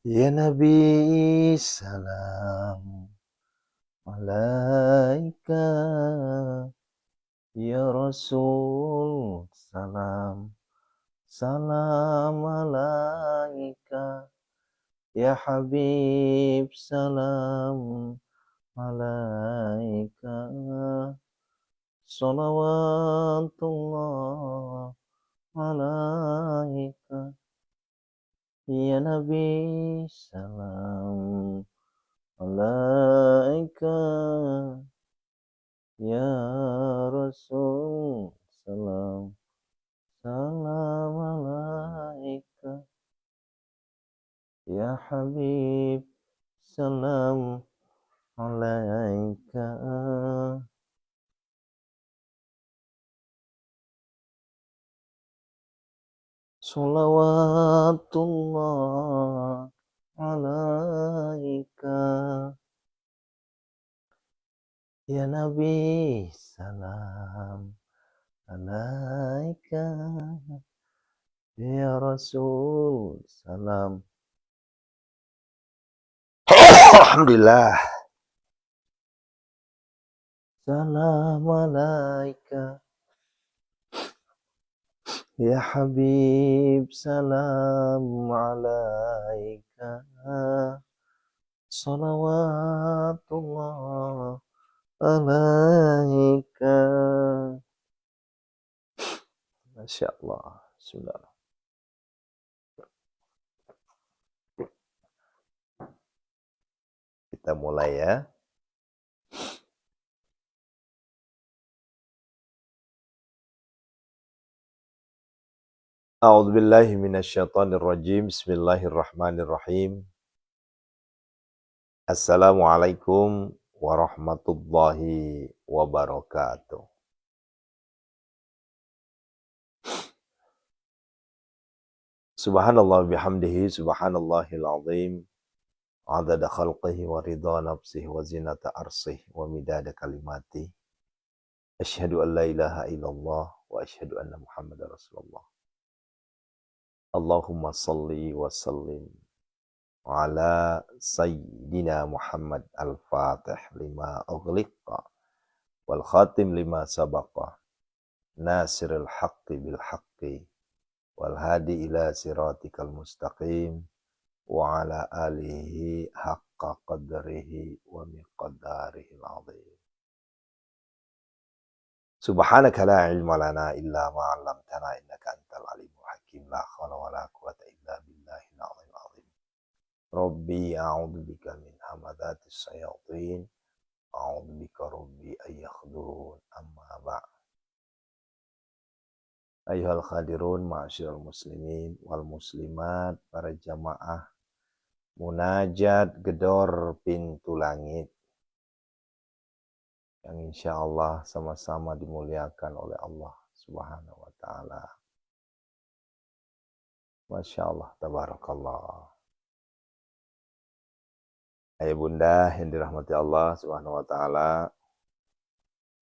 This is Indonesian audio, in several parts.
Ya Nabi salam alaika, ya Rasul salam salam alaika, ya Habib salam alaika, salawatullah alaika, ya Nabi salam alaika, ya Rasul salam salam alaika, ya Habib salam alaika. Salawatullah alaika, ya Nabi salam alaika, ya Rasul salam. Alhamdulillah. Salam alaika, ya Habib salam alaika, salawatullah alaika. Masya Allah. Bismillah. Kita mulai ya. A'udzu billahi minasyaitonir rajim. Bismillahirrahmanirrahim. Assalamualaikum warahmatullahi wabarakatuh. Subhanallah bihamdihi subhanallahil azim. Adada khalqihi wa ridha nafsihi wa zinata arsihi wa midada kalimati. Asyhadu an la ilaha illallah wa asyhadu anna Muhammadar Rasulullah. Allahumma salli wa sallim ala sayyidina Muhammad al-Fatih lima ughliqa wal khatim lima sabaqa nasiril haqqi bil haqqi wal hadi ila siratikal mustaqim wa ala alihi haqqa qadrihi wa miqdarihi al-azim. Subhanaka la ilma lana illa ma 'allamtana innaka antal alimul hakim. La haula wala quwwata illa billahil azim azim. Rabbi a'udzu bika min hamadatis syayatin. A'udzu bika rabbi ayyakhdurun. Amma ba'd. Ayyuhal khadirun ma'asyiral muslimin wal muslimat, para jamaah munajat gedor pintu langit yang insyaallah sama-sama dimuliakan oleh Allah Subhanahu wa taala. Masya Allah, tabarakallah. Ayah bunda yang dirahmati Allah Subhanahu wa taala.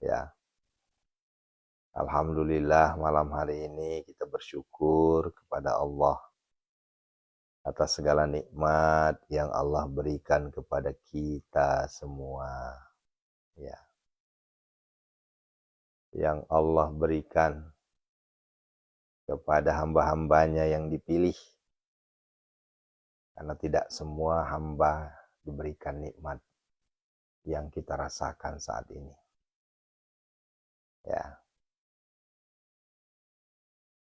Ya. Alhamdulillah malam hari ini kita bersyukur kepada Allah atas segala nikmat yang Allah berikan kepada kita semua. Ya. Yang Allah berikan kepada hamba-hambanya yang dipilih. Karena tidak semua hamba diberikan nikmat yang kita rasakan saat ini. Ya.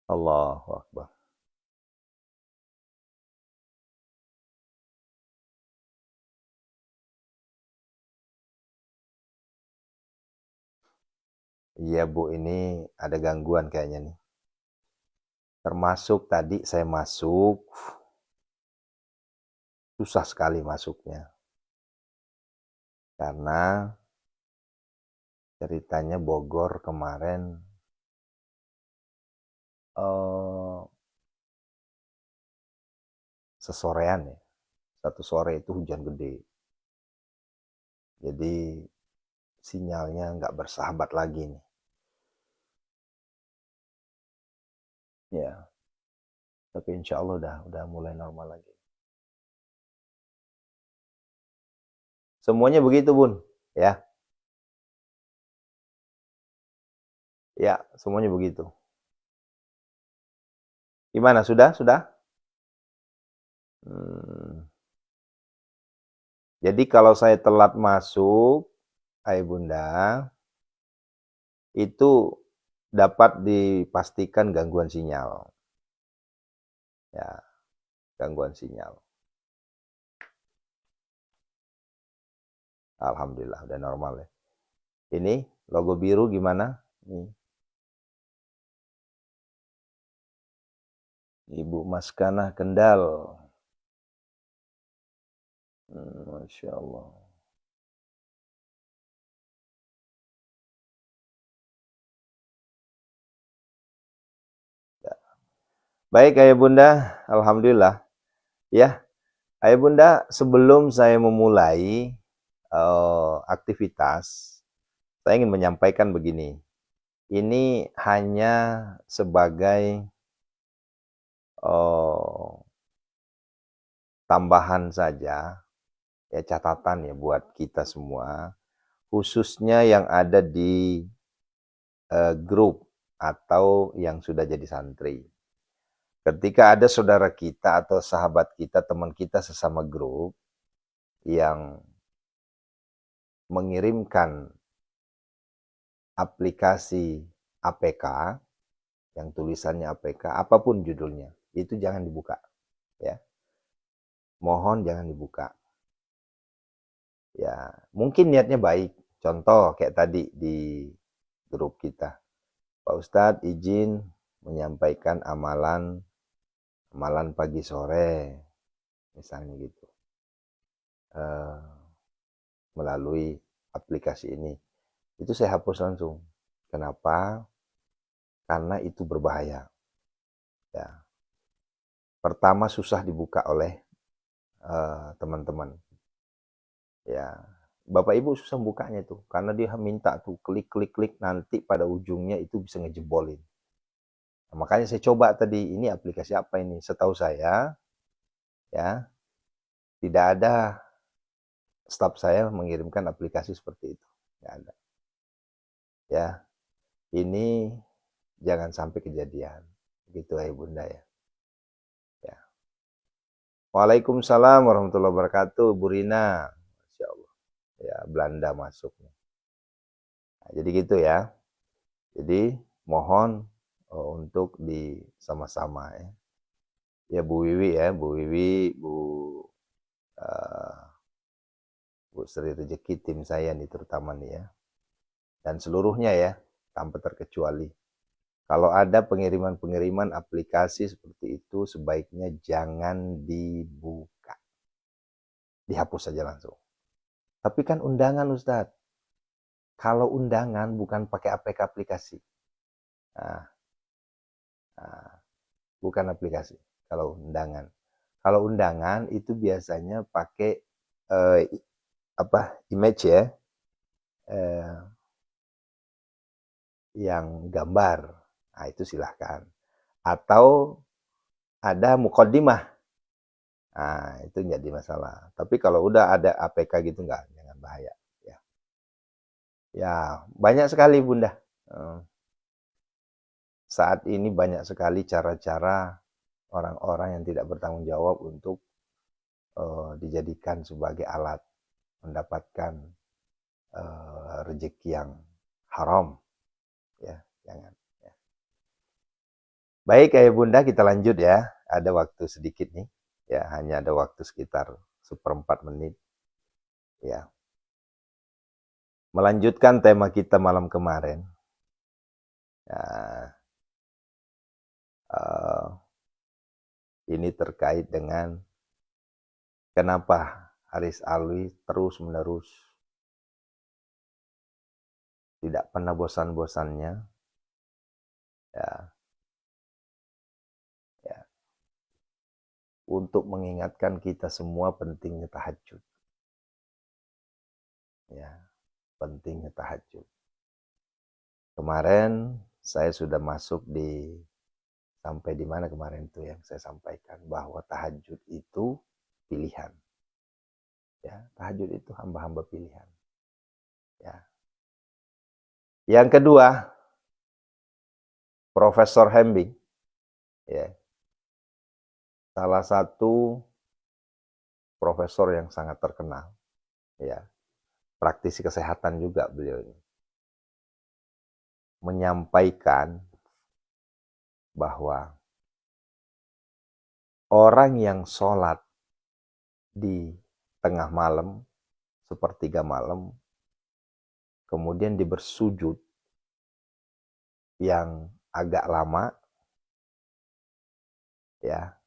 Allahu Akbar. Iya Bu, ini ada gangguan kayaknya nih. Termasuk tadi saya masuk, susah sekali masuknya. Karena ceritanya Bogor kemarin sesorean ya. Satu sore itu hujan gede. Jadi sinyalnya nggak bersahabat lagi nih. Ya. Tapi insya Allah udah mulai normal lagi. Semuanya begitu, Bun. Ya. Ya, semuanya begitu. Gimana? Sudah? Sudah? Hmm. Jadi kalau saya telat masuk, Ayah Bunda, itu dapat dipastikan gangguan sinyal. Ya, gangguan sinyal. Alhamdulillah, udah normal ya. Ini logo biru gimana? Nih, Ibu Maskanah Kendal. Masya Allah. Ya. Baik Ayah Bunda, Alhamdulillah. Ya, Ayah Bunda, sebelum saya memulai aktivitas, saya ingin menyampaikan begini. Ini hanya sebagai oh, tambahan saja, ya catatan ya buat kita semua, khususnya yang ada di grup atau yang sudah jadi santri. Ketika ada saudara kita atau sahabat kita, teman kita sesama grup yang mengirimkan aplikasi APK, yang tulisannya APK, apapun judulnya, itu jangan dibuka. Ya, mohon jangan dibuka. Ya, mungkin niatnya baik. Contoh kayak tadi di grup kita. Pak Ustadz izin menyampaikan amalan pagi sore, misalnya gitu, eh, melalui aplikasi ini. Itu saya hapus langsung. Kenapa? Karena itu berbahaya. Ya. Pertama susah dibuka oleh teman-teman. Ya, Bapak Ibu susah bukanya tuh, karena dia minta tuh klik klik klik, nanti pada ujungnya itu bisa ngejebolin. Nah, makanya saya coba tadi, ini aplikasi apa ini? Setahu saya, ya tidak ada staf saya mengirimkan aplikasi seperti itu, nggak ada. Ya, ini jangan sampai kejadian, gitu ya Bunda ya. Ya. Waalaikumsalam warahmatullahi wabarakatuh, Bu Rina. Masya Allah. Ya, Belanda masuk. Nah, jadi gitu ya. Jadi mohon untuk di sama-sama ya. Ya Bu Wiwi ya, Bu Wiwi, uh, Bu Sri Rezeki, tim saya nih terutama nih ya. Dan seluruhnya ya, tanpa terkecuali. Kalau ada pengiriman-pengiriman aplikasi seperti itu, sebaiknya jangan dibuka. Dihapus saja langsung. Tapi kan undangan Ustadz. Kalau undangan bukan pakai APK aplikasi. Nah, nah, bukan aplikasi. Kalau undangan. Kalau undangan itu biasanya pakai eh, image ya, eh, yang gambar. Nah, itu silahkan. Atau ada mukodimah. Nah, itu jadi masalah. Tapi kalau udah ada APK gitu enggak, jangan bahaya. Ya, ya banyak sekali Bunda. Saat ini banyak sekali cara-cara orang-orang yang tidak bertanggung jawab untuk dijadikan sebagai alat mendapatkan rezeki yang haram. Ya, jangan. Ya. Baik Ayah Bunda, kita lanjut ya. Ada waktu sedikit nih. Ya, hanya ada waktu sekitar 1/4 menit. Ya. Melanjutkan tema kita malam kemarin. Nah, ini terkait dengan kenapa Haris Alwi terus-menerus tidak pernah bosan-bosannya ya, ya, untuk mengingatkan kita semua pentingnya tahajud. Ya, pentingnya tahajud. Kemarin saya sudah masuk sampai di mana kemarin itu yang saya sampaikan, bahwa tahajud itu pilihan. Ya, tahajud itu hamba-hamba pilihan. Ya. Yang kedua, Profesor Hembing, ya, salah satu profesor yang sangat terkenal, ya, praktisi kesehatan juga beliau ini, menyampaikan bahwa orang yang sholat di tengah malam, sepertiga malam, kemudian dia bersujud yang agak lama, ya,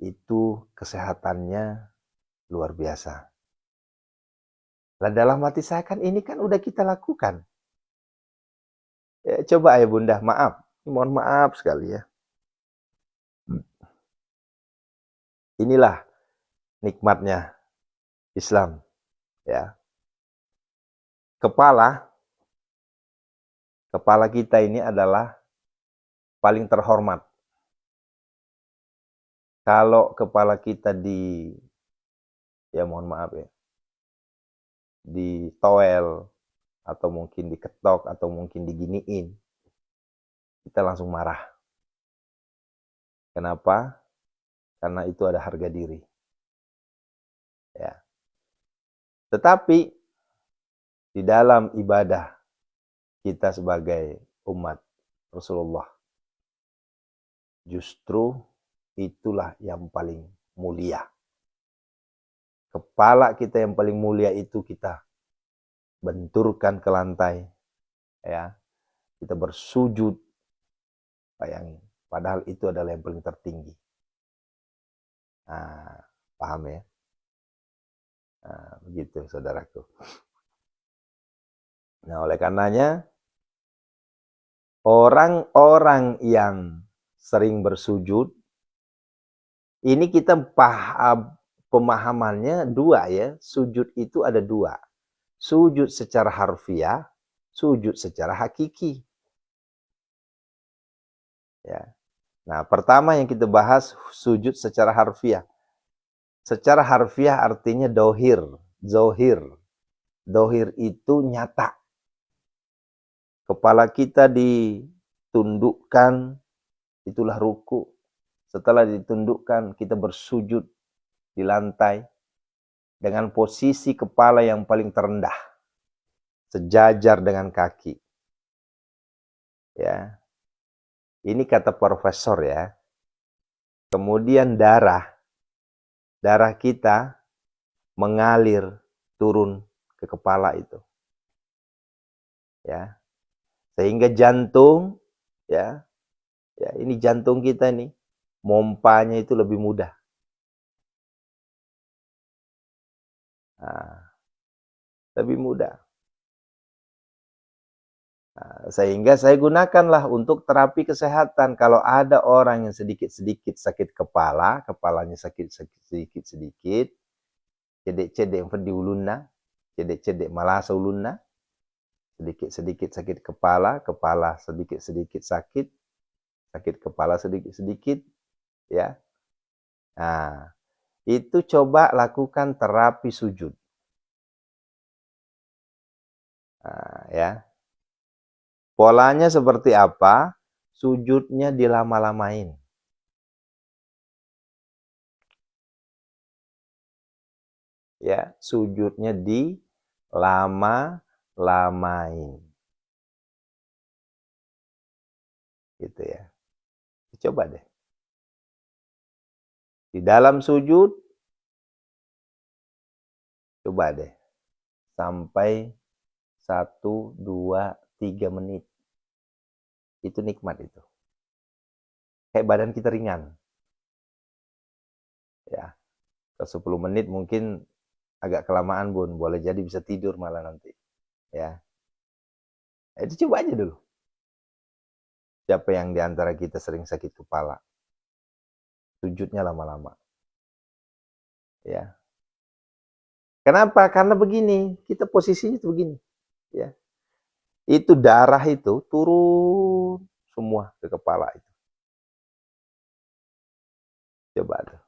itu kesehatannya luar biasa. Lah dalam hati saya kan ini kan udah kita lakukan. Ya, coba ya Bunda, maaf, mohon maaf sekali ya. Inilah nikmatnya Islam, ya. Kepala kita ini adalah paling terhormat. Kalau kepala kita ya mohon maaf ya, ditowel, atau mungkin diketok, atau mungkin diginiin, kita langsung marah. Kenapa? Karena itu ada harga diri. Ya. Tetapi di dalam ibadah kita sebagai umat Rasulullah, justru itulah yang paling mulia. Kepala kita yang paling mulia itu kita benturkan ke lantai, ya. Kita bersujud, bayangin. Padahal itu adalah yang paling tertinggi. Nah, paham ya? Nah, begitu saudaraku. Nah, oleh karenanya orang-orang yang sering bersujud, ini kita pemahamannya dua ya. Sujud itu ada dua. Sujud secara harfiah, sujud secara hakiki. Ya. Nah, pertama yang kita bahas sujud secara harfiah. Secara harfiah artinya dohir, zohir. Dohir itu nyata. Kepala kita ditundukkan, itulah ruku. Setelah ditundukkan, kita bersujud di lantai dengan posisi kepala yang paling terendah, sejajar dengan kaki. Ya. Ini kata profesor ya. Kemudian darah kita mengalir turun ke kepala itu. Ya. Sehingga jantung, ya, ini jantung kita nih, mompanya itu lebih mudah. Nah, lebih mudah. Nah, sehingga saya gunakanlah untuk terapi kesehatan. Kalau ada orang yang sedikit-sedikit sakit kepala, kepalanya sakit sedikit-sedikit, cedek-cedek di ulunna, cedek-cedek malasa ulunna, sedikit-sedikit sakit kepala, kepala sedikit-sedikit sakit, sakit kepala sedikit-sedikit, ya. Nah, itu coba lakukan terapi sujud. Nah, ya. Polanya seperti apa? Sujudnya dilama-lamain. Ya, sujudnya dilama-lamain. Gitu ya. Coba deh. Di dalam sujud, coba deh. Sampai 1, 2, 3 menit. Itu nikmat itu. Kayak badan kita ringan. Ya. Ke 10 menit mungkin agak kelamaan Bun. Boleh jadi bisa tidur malah nanti. Ya. Itu coba aja dulu. Siapa yang diantara kita sering sakit kepala? Sujudnya lama-lama. Ya. Kenapa? Karena begini, kita posisinya itu begini, ya. Itu darah itu turun semua ke kepala itu. Coba tuh.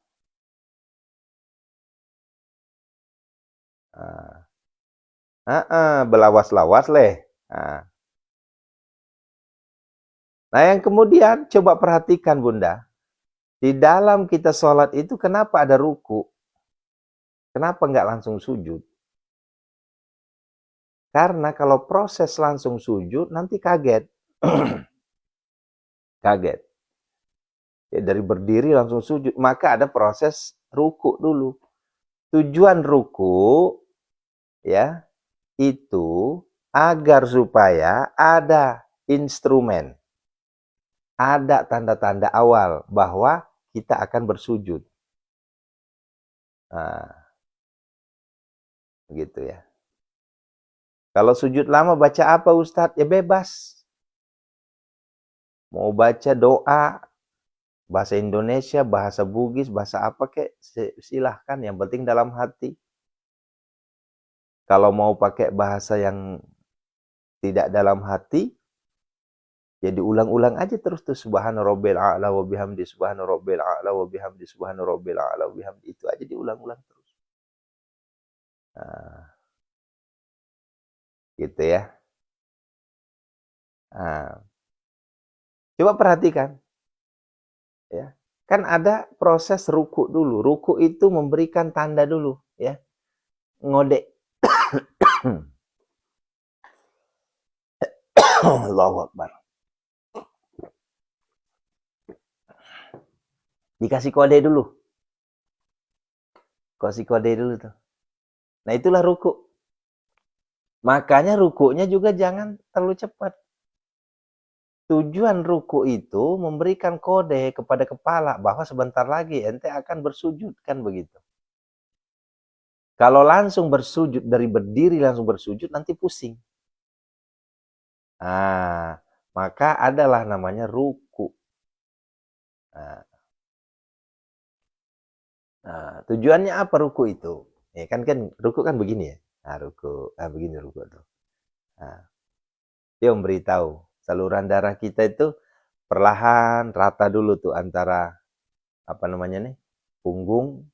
Belawas-lawas leh. Nah, yang kemudian coba perhatikan Bunda. Di dalam kita sholat itu kenapa ada ruku? Kenapa nggak langsung sujud? Karena kalau proses langsung sujud, nanti kaget. Kaget. Ya, dari berdiri langsung sujud. Maka ada proses ruku dulu. Tujuan ruku, ya, itu agar supaya ada instrumen. Ada tanda-tanda awal bahwa kita akan bersujud. Nah, begitu ya. Kalau sujud lama baca apa Ustadz? Ya bebas. Mau baca doa, bahasa Indonesia, bahasa Bugis, bahasa apa kek, silahkan. Yang penting dalam hati. Kalau mau pakai bahasa yang tidak dalam hati, ya diulang-ulang aja terus tuh. Subhana rabbil a'la wa bihamdi, subhana rabbil a'la wa bihamdi, subhana rabbil a'la wa bihamdi. Itu aja diulang-ulang terus. Nah, gitu ya. Nah, coba perhatikan. Ya. Kan ada proses ruku dulu. Ruku itu memberikan tanda dulu. Ya. Ngode. Allahu Akbar. Dikasih kode dulu. Kasih kode dulu tuh. Nah itulah ruku. Makanya rukunya juga jangan terlalu cepat. Tujuan ruku itu memberikan kode kepada kepala bahwa sebentar lagi ente akan bersujud, kan begitu. Kalau langsung bersujud, dari berdiri langsung bersujud, nanti pusing. Nah, maka adalah namanya ruku. Nah, tujuannya apa ruku itu? Ya kan ruku kan begini ya. Nah, ruku, begini ruku tuh. Nah, dia memberitahu saluran darah kita itu perlahan rata dulu tuh antara apa namanya nih, punggung,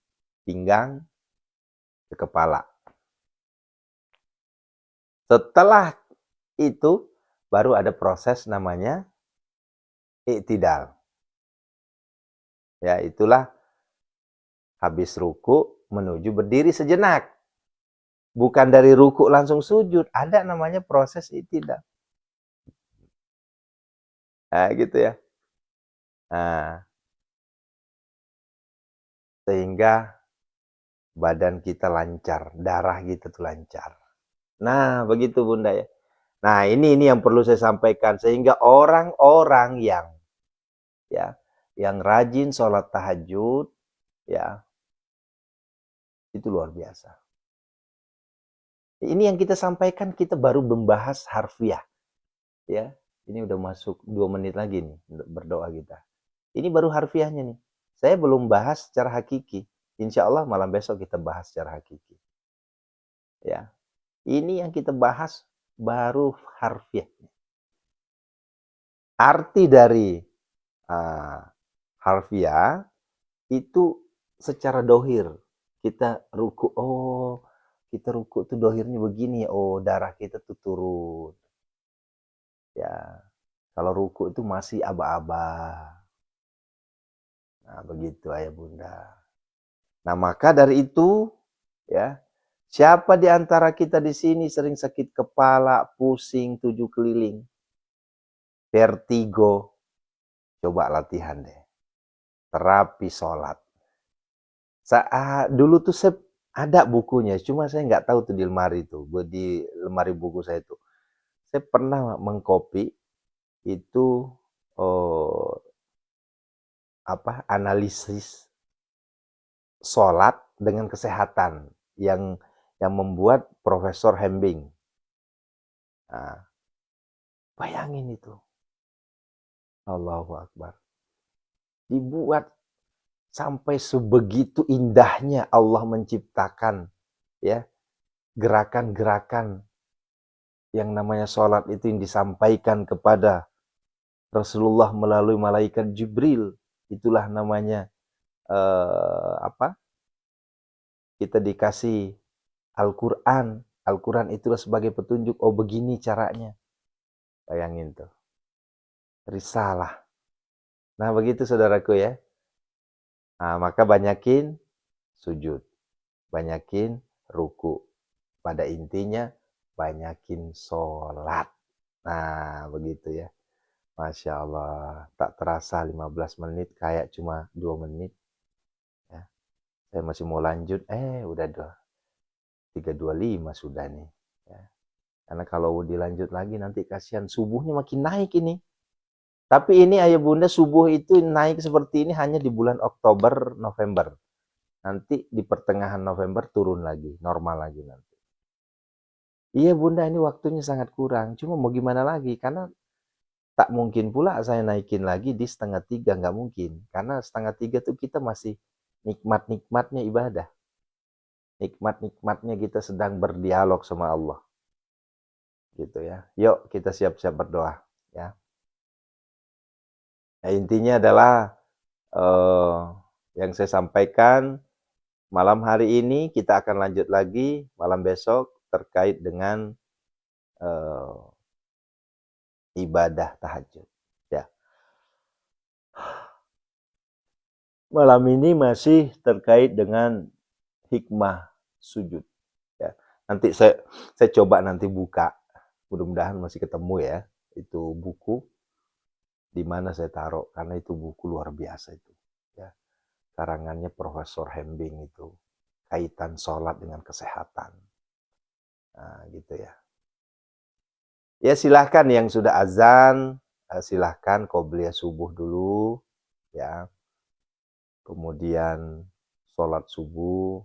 pinggang, ke kepala. Setelah itu baru ada proses namanya i'tidal. Ya, itulah habis ruku menuju berdiri sejenak. Bukan dari ruku langsung sujud, ada namanya proses i'tidal. Nah, gitu ya. Nah, sehingga badan kita lancar, darah kita tuh lancar. Nah, begitu Bunda ya. Nah, ini yang perlu saya sampaikan sehingga orang-orang yang rajin sholat tahajud, ya, itu luar biasa. Ini yang kita sampaikan, kita baru membahas harfiah, ya. Ini udah masuk 2 menit lagi nih untuk berdoa kita. Ini baru harfiahnya nih. Saya belum bahas secara hakiki. Insya Allah malam besok kita bahas secara hakiki. Ya, ini yang kita bahas baru harfiahnya. Arti dari harfiah itu secara dohir. Kita ruku, kita ruku tuh dohirnya begini ya, darah kita tuh turun. Ya, kalau ruku itu masih aba-aba. Nah, begitu ayah bunda. Nah, maka dari itu, ya, siapa di antara kita di sini sering sakit kepala, pusing, 7 keliling, vertigo, coba latihan deh. Terapi sholat. Dulu tuh saya ada bukunya, cuma saya nggak tahu tuh di lemari tuh, di lemari buku saya tuh. Saya pernah mengcopy itu analisis sholat dengan kesehatan yang membuat Profesor Hembing. Nah, bayangin itu. Allahu Akbar. Dibuat sampai sebegitu indahnya Allah menciptakan ya gerakan-gerakan yang namanya sholat itu yang disampaikan kepada Rasulullah melalui malaikat Jibril. Itulah namanya kita dikasih Al-Quran. Al-Quran itu sebagai petunjuk, oh begini caranya. Bayangin tuh. Risalah. Nah begitu saudaraku ya. Nah, maka banyakin sujud. Banyakin ruku. Pada intinya banyakin sholat. Nah begitu ya. Masya Allah. Tak terasa 15 menit kayak cuma 2 menit. Ya. Saya masih mau lanjut. Udah 3:25 sudah nih. Ya. Karena kalau dilanjut lagi nanti kasihan subuhnya makin naik ini. Tapi ini ayah bunda subuh itu naik seperti ini hanya di bulan Oktober, November. Nanti di pertengahan November turun lagi, normal lagi nanti. Iya bunda ini waktunya sangat kurang. Cuma mau gimana lagi? Karena tak mungkin pula saya naikin lagi di 2:30, nggak mungkin. Karena 2:30 tuh kita masih nikmat-nikmatnya ibadah. Nikmat-nikmatnya kita sedang berdialog sama Allah. Gitu ya. Yuk kita siap-siap berdoa. Ya. Nah, intinya adalah yang saya sampaikan malam hari ini kita akan lanjut lagi malam besok terkait dengan ibadah tahajud. Ya. Malam ini masih terkait dengan hikmah sujud. Ya. Nanti saya coba nanti buka. Mudah-mudahan masih ketemu ya. Itu buku di mana saya taruh karena itu buku luar biasa itu. Ya. Karangannya Profesor Hembing itu. Kaitan sholat dengan kesehatan. Nah, gitu ya. Ya silahkan yang sudah azan, silahkan qobliyah subuh dulu, ya. Kemudian sholat subuh,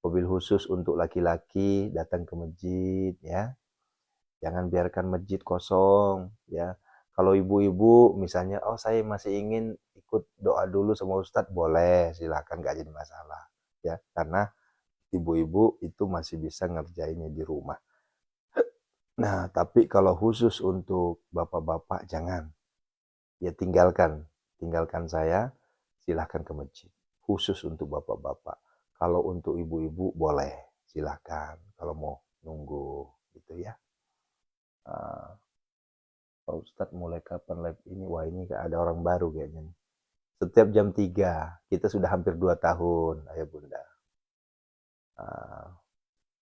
mobil khusus untuk laki-laki datang ke masjid, ya. Jangan biarkan masjid kosong, ya. Kalau ibu-ibu misalnya, oh saya masih ingin ikut doa dulu sama Ustadz, boleh, silahkan, gak jadi masalah, ya. Karena ibu-ibu itu masih bisa ngerjainnya di rumah. Nah, tapi kalau khusus untuk bapak-bapak jangan. Ya tinggalkan saya, silahkan ke masjid. Khusus untuk bapak-bapak. Kalau untuk ibu-ibu boleh, silahkan. Kalau mau nunggu gitu ya. Pak Ustadz mulai kapan live ini? Wah ini ada orang baru kayaknya. Setiap jam 3, kita sudah hampir 2 tahun, ayah bunda.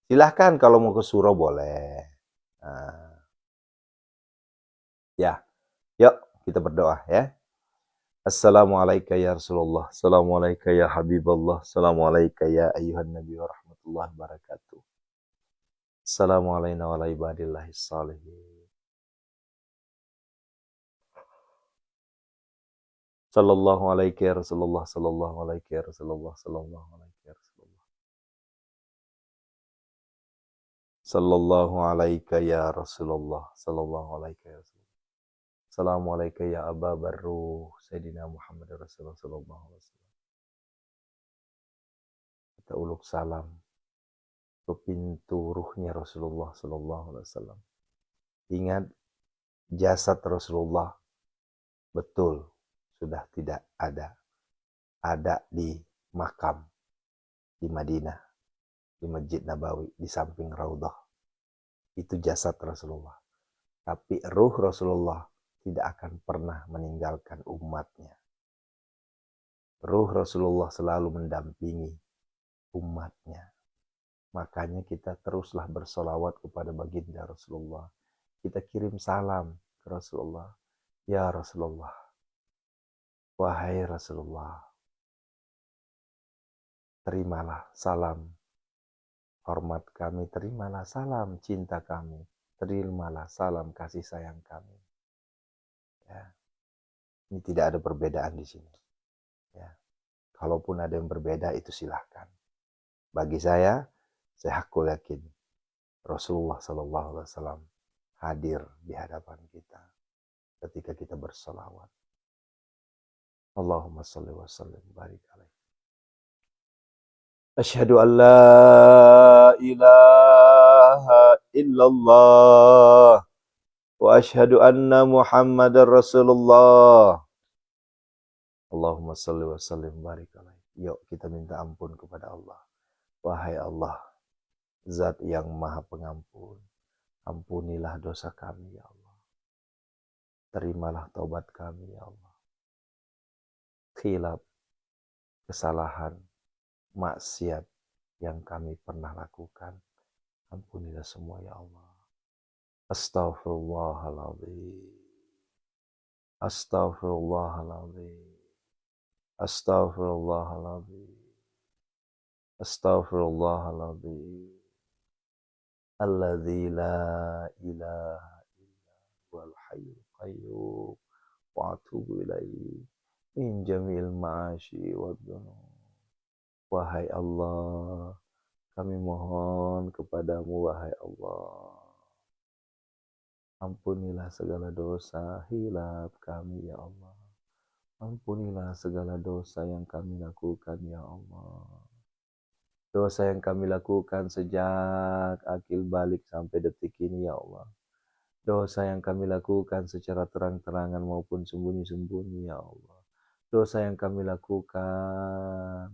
Silahkan kalau mau ke surau boleh. Ya, yuk kita berdoa ya. Assalamualaikum ya Rasulullah. Assalamualaikum ya Habibullah. Assalamualaikum ya ayuhan Nabi wa rahmatullahi wabarakatuh. Assalamualaikum wa ala ibadillahi salihin. Sallallahu alaihi ya Rasulullah. Sallallahu alaihi ya Rasulullah. Sallallahu alaihi ya Rasulullah. Sallallahu alaihi ya Rasulullah. Sallallahu alaihi ya Rasulullah. Assalamualaikum ya Aba Barruh Sayyidina Muhammad Rasulullah sallallahu alaihi wasallam. Kita uluk salam ke pintu ruhnya Rasulullah sallallahu alaihi wasallam. Ingat jasad Rasulullah betul sudah tidak ada di makam di Madinah, di Masjid Nabawi, di samping Raudhah. Itu jasad Rasulullah. Tapi ruh Rasulullah tidak akan pernah meninggalkan umatnya. Ruh Rasulullah selalu mendampingi umatnya. Makanya kita teruslah bersolawat kepada baginda Rasulullah. Kita kirim salam ke Rasulullah. Ya Rasulullah, wahai Rasulullah, terimalah salam hormat kami, terimalah salam cinta kami, terimalah salam kasih sayang kami. Ya. Ini tidak ada perbedaan di sini. Ya. Kalaupun ada yang berbeda itu silahkan. Bagi saya hakul yakin Rasulullah SAW hadir di hadapan kita ketika kita bersolawat. Allahumma salli wa sallim barik alaihi. Asyhadu an la ilaha illallah wa asyhadu anna Muhammadar Rasulullah. Allahumma salli wa sallim barik alaihi. Yuk kita minta ampun kepada Allah. Wahai Allah, Zat yang maha pengampun, ampunilah dosa kami ya Allah. Terimalah taubat kami ya Allah. Khilaf, kesalahan, maksiat yang kami pernah lakukan, ampunilah semua ya Allah. Astaghfirullahaladzim. Astaghfirullahaladzim. Astaghfirullahaladzim. Astaghfirullahaladzim. Alladzi la ilaha illa huwal hayyul qayyum wa atubu ilaihi min jami'il ma'asyi wad dzunub. Wahai Allah, kami mohon kepadamu wahai Allah. Ampunilah segala dosa hilaf kami ya Allah. Ampunilah segala dosa yang kami lakukan ya Allah. Dosa yang kami lakukan sejak akil balik sampai detik ini ya Allah. Dosa yang kami lakukan secara terang-terangan maupun sembunyi-sembunyi ya Allah. Dosa yang kami lakukan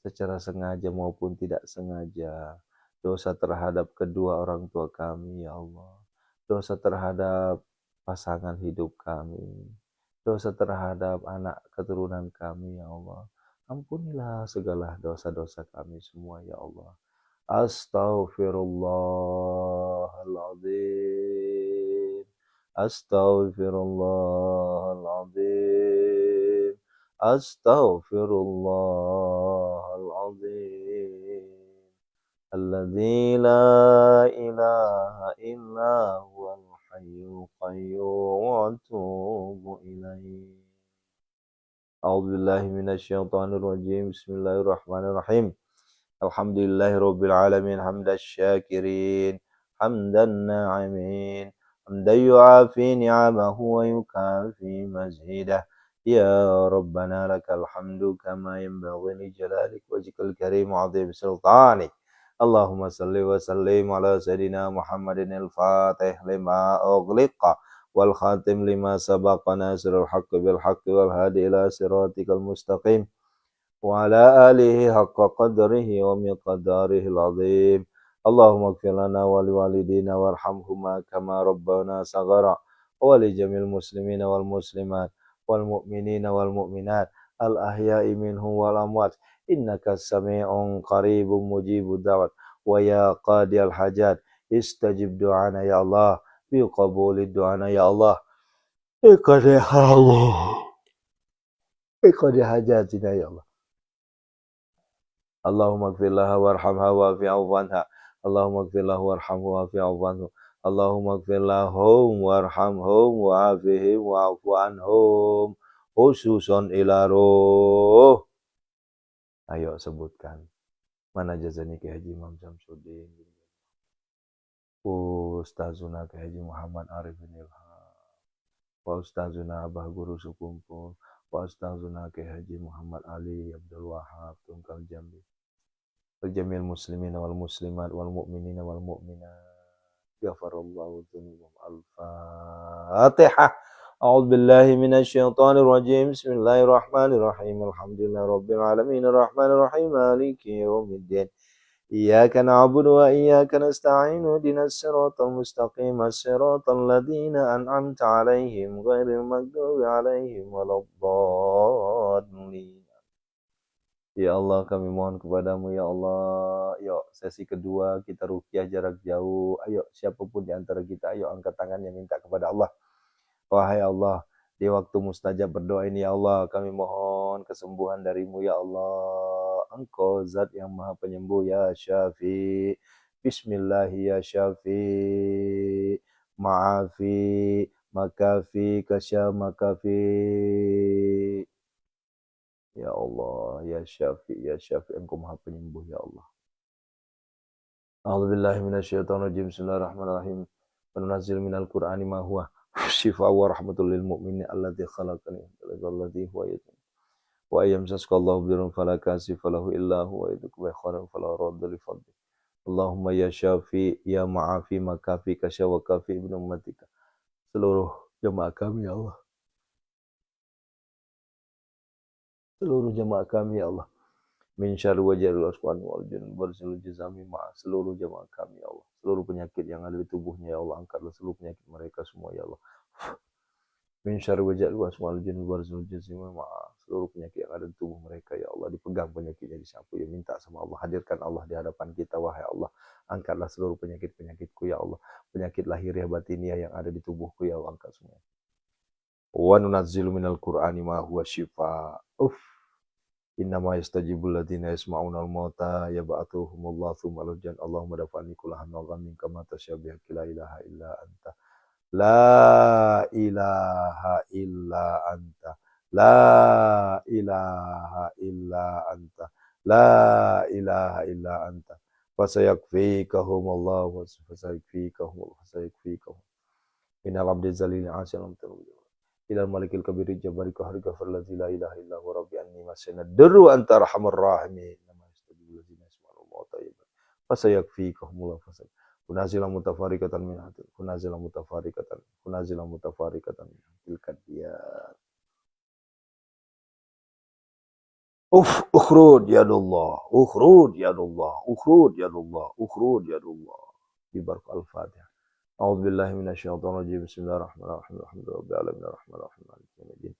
secara sengaja maupun tidak sengaja. Dosa terhadap kedua orang tua kami ya Allah. Dosa terhadap pasangan hidup kami. Dosa terhadap anak keturunan kami ya Allah. Ampunilah segala dosa-dosa kami semua ya Allah. Astaghfirullahaladzim. Astaghfirullahaladzim. Astaghfirullahaladzim. Alladzi la ilaha illa huwal hayyul qayyum wa atubu ilaihi. A'udzubillahi minasyaitonir rajim. Bismillahirrahmanirrahim. Alhamdulillahi rabbil alamin hamdasy syakirin hamdan na'imin hamdan yu'afi ni'amahu wa yukafi mazidah. Ya Rabbana lakal hamdu kama yanbaghi li jalalik wajhikal karim 'azim sultanik. Allahumma salli wa sallim ala sayidina Muhammadin al-Fatih lima ughliqa wal khatim lima sabaqa nasirul haqqi bil haqqi wal hadi ila siratikal mustaqim wa ala alihi haqqa qadrihi wa miqdarihil azim. Allahumma ighfir lana wa liwalidina warhamhuma kama rabbana saghara wa li jamil muslimina wal muslimat wal mu'minina wal mu'minat al ahya'i minhum wal amwat innaka sami'un qaribun mujibud da'wat wa ya qadiyal hajat istajib du'ana ya Allah bi qabulid du'ana ya Allah iqdi Allah iqdi hajatina ya Allah. Allahumma ighfir laha warhamha wa'fu anha. Allahumma ighfir lahu warhamhu wa'fu anhu. Allahumma ighfir lahum warhamhum wa'afihim wa'fu anhum khususon ila ruh. Ayo sebutkan. Mana jazani Ki Haji Imam Syamsuddin, Ustazuna Ki Haji Muhammad Arifin Ilham, wa Ustazuna Abah Guru Sukumpul, wa Ustazuna Ki Haji Muhammad Ali Abdul Wahab Tungkal Jambi, jamil muslimin wal muslimat wal mu'minin wal mu'minat. Ghafarallahu dzunubahum. Al-Fatihah. A'udzu billahi minasy syaithanir rajim. Bismillahirrahmanirrahim. Alhamdulillahi rabbil alamin arrahmanir rahim maliki yaumiddin. Iyyaka na'budu wa iyyaka nasta'in ihdinas siratal mustaqim siratal ladzina an'amta 'alaihim ghairil maghdubi 'alaihim waladdallin. Ya Allah, kami mohon kepadamu ya Allah. Yuk, sesi kedua kita ruqyah jarak jauh. Ayo, siapapun di antara kita, ayo angkat tangannya minta kepada Allah. Wahai Allah, di waktu mustajab berdoa ini ya Allah, kami mohon kesembuhan darimu ya Allah. Engkau zat yang maha penyembuh ya Syafi. Bismillah ya Syafi. Ma'afi, makafi, kasya makafi. Ya Allah, ya Syafi, Engkau maha penyembuh ya Allah. A'udzubillahi minasyaitonirrajim. Bismillahirrahmanirrahim. Wa nunazzilu minal Qur'ani ma huwa shifaa'un wa rahmatul lil mu'minin alladzi khalaqani alladzi huwa yatub. Wa ayyamsaska Allahu bidurrin fala kashifa lahu illa huwa yudhiku bi khairin fala radda li fadli. Allahumma ya Syafi, ya Ma'afi, makafi, kasya wa kafi ibnu ummatika. Seluruh jemaah kami ya Allah. Seluruh jemaah kami ya Allah. min syarri wajaril asqan wal jin barzil jazami ma seluruh jamaah kami ya Allah. Seluruh penyakit yang ada di tubuhnya ya Allah, angkatlah seluruh penyakit mereka semua ya Allah. Min syarri wajaril asqan wal jin barzil jazami ma seluruh penyakit yang ada di tubuh mereka ya Allah, dipegang penyakitnya, disapu ya, minta sama Allah, hadirkan Allah di hadapan kita wahai Allah. Angkatlah seluruh penyakit-penyakitku ya Allah. Penyakit lahiriah batiniah yang ada di tubuhku ya Allah, angkat semua. Wa nunazzilu minal Qur'ani ma huwa shifaa. Innama yastajibul ladzina yasma'unal mauta yab'atuhumullahu tsumma yarji'un. Allahumma dafa'ni kulla hammin wa ghammin kama tasyabiha la ilaha illa anta. La ilaha illa anta. La ilaha illa anta. La ilaha illa anta. Fasayakfikahumullahu fasayakfikahum. Innal abdi zalil asy'alam tarbiyyah. Ilal malikil kabiri jabari kahari ghafar ladzi la ilaha illa huwa rabbi anni masana daru anta arhamar rahimin. Nama yastajibu ladzina yasma'una al-mauta fasayakfikahumullah fasay. Kunazila mutafarriqatan min hatil. Kunazila mutafarriqatan min hatil kadiyat. Ukhrud yadullah. Ukhrud yadullah. Ukhrud yadullah. Ukhrud yadullah. Bibarak al-Fatihah. A'udzu billahi minasyaitonir rajim. Bismillahirrahmanirrahim. Alhamdulillahirabbil alamin arrahmanirrahim maliki yaumiddin.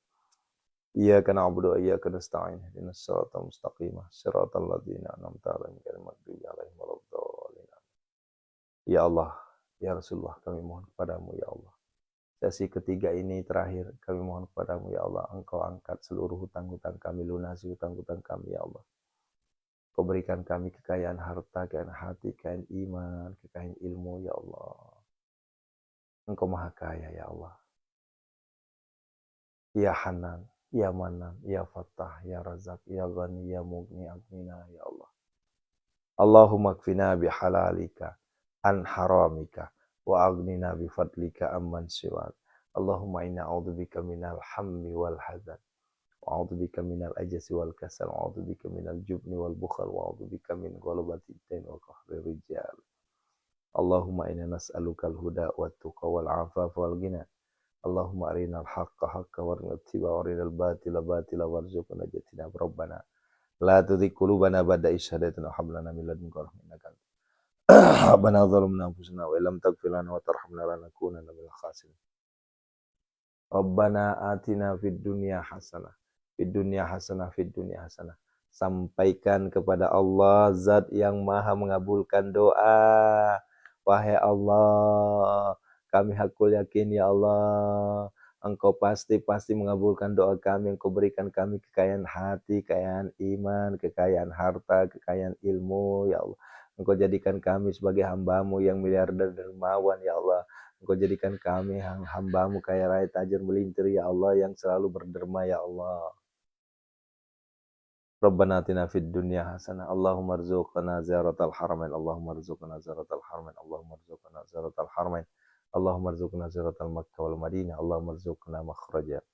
Iyyaka na'budu wa iyyaka nasta'in. Ihdinas siratal mustaqim. Siratal ladzina an'amta 'alaihim ghairil maghdubi 'alaihim waladdallin. Ya Allah, ya Rasulullah, kami mohon kepadamu ya Allah. Sesi ketiga ini terakhir, kami mohon kepadamu ya Allah. Engkau angkat seluruh hutang-hutang kami, lunasi hutang-hutang kami ya Allah. Kau berikan kami kekayaan harta, kekayaan hati, kekayaan iman, kekayaan ilmu ya Allah. Engkau maha kaya ya Allah. Ya Hanan, ya Manan, ya Fattah, ya Razak, ya Ghani, ya Mughni, aghnina ya Allah. Allahumma kfina bihalalika an haramika wa aghnina bifadlika amman siwak. Allahumma inna a'udzubika minal hammi wal hazan wa a'udzubika minal ajzi wal kasal wa a'udzubika minal jubni wal bukhal wa a'udzubika min ghalabati ad-dain wa qahri rijal. Allahumma inna nas'aluka al-huda wat tuqa wal 'afafa wal ghina. Allahumma arinal haqqa haqqan warzuqna ittiba'a wa arinal batila batila warzuqna ijtinaba. Rabbana la tuzigh qulubana ba'da idh hadaytana wa hab lana min ladunka rahmatan innaka Rabbana zalamna anfusana wa illam taghfir lana wa tarhamna lanakunanna minal khasirin. Rabbana atina fid dunya hasanah. Fid dunya hasanah, fid dunya hasanah. Sampaikan kepada Allah, Zat yang Maha mengabulkan doa. Wahai Allah, kami hakul yakin ya Allah, Engkau pasti mengabulkan doa kami. Engkau berikan kami kekayaan hati, kekayaan iman, kekayaan harta, kekayaan ilmu ya Allah. Engkau jadikan kami sebagai hamba-Mu yang miliarder dermawan ya Allah. Engkau jadikan kami hamba-Mu kaya raya tajir melintir ya Allah, yang selalu berderma ya Allah. Rabbana atina fid dunya hasanah. Allahumma rzuqna ziyaratal haramain. Allahumma rzuqna ziyaratal haramain. Allahumma rzuqna ziyaratal haramain. Allahumma rzuqna ziyaratal Makkah wal Madinah. Allahumma rzuqna makhraja.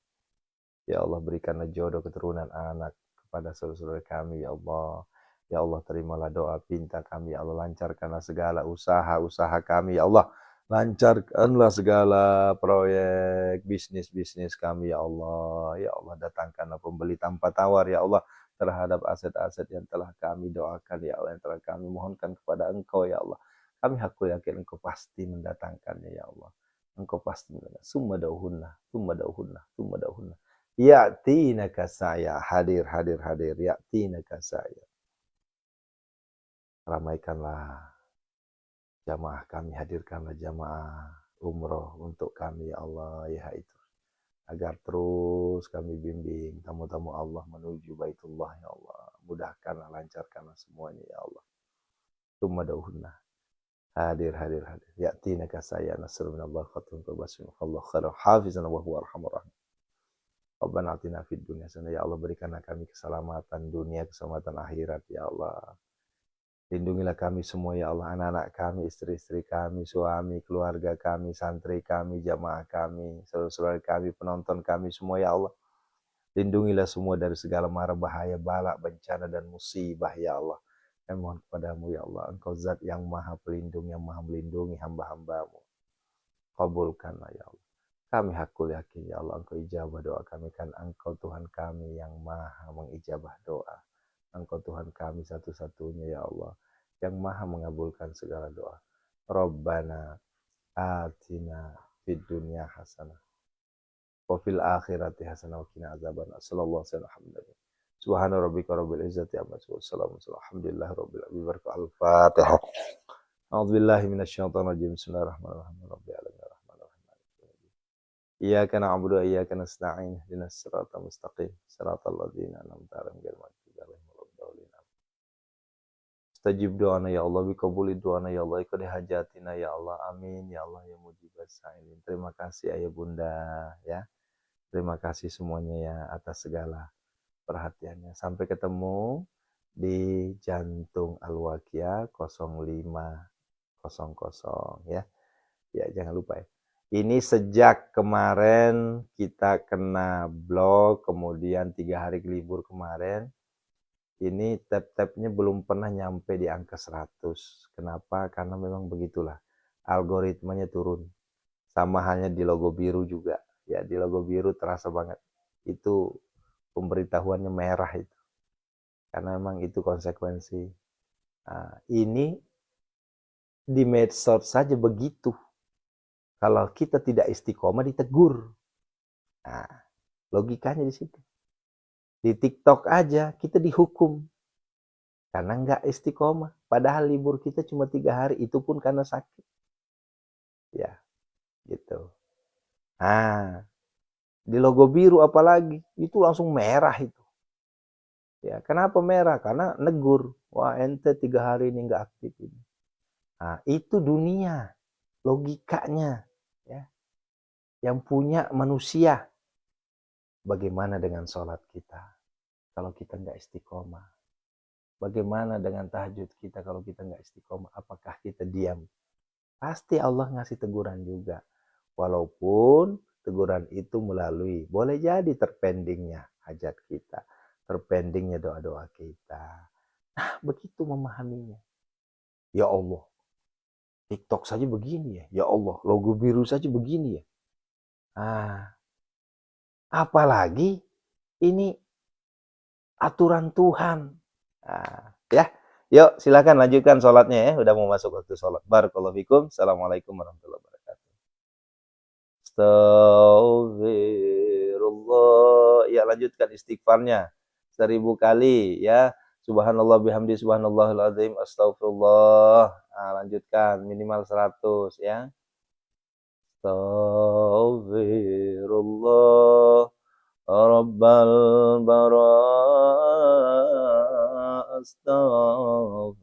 Ya Allah, berikanlah jodoh keturunan anak kepada saudara-saudara kami ya Allah. Ya Allah, terimalah doa pinta kami ya Allah. Lancarkanlah segala usaha kami ya Allah. Lancarkanlah segala proyek bisnis kami ya Allah. Ya Allah, datangkanlah pembeli tanpa tawar ya Allah terhadap aset-aset yang telah kami doakan ya Allah, yang telah kami mohonkan kepada Engkau ya Allah. Kami hakul yakin Engkau pasti mendatangkannya ya Allah. Engkau pasti mendatangkan. Summa dauhunna. Ya'tinaka saya. Hadir. Ya'tinaka saya. Ramaikanlah jamaah kami, hadirkanlah jamaah umroh untuk kami ya Allah ya itu. Agar terus kami bimbing tamu-tamu Allah menuju Baitullah ya Allah. Mudahkanlah, lancarkanlah semuanya ya Allah. Summa dauhunna. Hadir. Ya'tinaka saya nasrun minallah fatun tabassum Allah khairu hafizan wa huwa arhamur rahim. Rabbana atina fid dunya hasanah ya Allah, berikanlah kami keselamatan dunia, keselamatan akhirat ya Allah. Lindungilah kami semua ya Allah, anak-anak kami, istri-istri kami, suami, keluarga kami, santri kami, jamaah kami, saudara-saudara kami, penonton kami semua ya Allah. Lindungilah semua dari segala mara bahaya, bala, bencana dan musibah ya Allah. Kami mohon kepadamu ya Allah, Engkau Zat yang Maha Pelindung, yang Maha melindungi hamba-hambamu. Kabulkanlah ya Allah. Kami hakul yakin ya Allah, Engkau ijabah doa kami, kan Engkau Tuhan kami yang Maha mengijabah doa. Engkau Tuhan kami satu-satunya ya Allah, yang maha mengabulkan segala doa. Rabbana atina fid dunya hasanah wa fil akhirati hasanah wa qina adzabannar. Sallallahu alaihi wasallam. Subhana rabbika rabbil izzati amma yasifun. Alhamdulillahi rabbil alamin. Al-Fatihah. A'udzubillahi minasyaitonir rajim. Bismillahirrahmanirrahim. Rabbil alamin arrahmanirrahim. Iyyaka na'budu wa iyyaka nasta'in. Ihdinas siratal mustaqim. Siratal ladzina an'amta 'alaihim ghairil maghdubi 'alaihim waladdallin. Stajib doana ya Allah, bikabuli doana ya Allah, ikut hajatina ya Allah, amin ya Allah ya mujibas sa'ilin. Terima kasih ayah bunda ya, terima kasih semuanya ya atas segala perhatiannya. Sampai ketemu di Jantung Al-Waqiah 0500 ya. Ya jangan lupa ya. Ini sejak kemarin kita kena blok, kemudian 3 hari libur kemarin. Ini tab-tabnya belum pernah nyampe di angka 100. Kenapa? Karena memang begitulah. Algoritmanya turun. Sama halnya di logo biru juga. Ya, di logo biru terasa banget. Itu pemberitahuannya merah itu. Karena memang itu konsekuensi. Nah, ini di medsos saja begitu. Kalau kita tidak istiqomah ditegur. Nah, logikanya di situ. Di TikTok aja kita dihukum. Karena nggak istiqomah. Padahal libur kita cuma 3 hari. Itu pun karena sakit. Ya, gitu. Nah, di logo biru apalagi. Itu langsung merah itu. Ya, kenapa merah? Karena negur. Wah, ente 3 hari ini nggak aktif ini. Nah, itu dunia. Logikanya. Ya. Yang punya manusia. Bagaimana dengan sholat kita? Kalau kita nggak istiqomah. Bagaimana dengan tahajud kita kalau kita nggak istiqomah? Apakah kita diam? Pasti Allah ngasih teguran juga. Walaupun teguran itu melalui, boleh jadi terpendingnya hajat kita. Terpendingnya doa-doa kita. Nah, begitu memahaminya. Ya Allah, TikTok saja begini ya. Ya Allah, logo biru saja begini ya. Nah, apalagi ini aturan Tuhan. Nah, ya, yuk silakan lanjutkan sholatnya ya. Udah mau masuk waktu sholat. Barakallahu fikum. Assalamualaikum warahmatullahi wabarakatuh. Astaghfirullah. Ya, lanjutkan istighfarnya 1000 kali ya. Subhanallah bihamdi subhanallahil azim. Astaghfirullah. Nah, lanjutkan minimal 100 ya. Astaghfirullah Rabbal bara astaghfirullah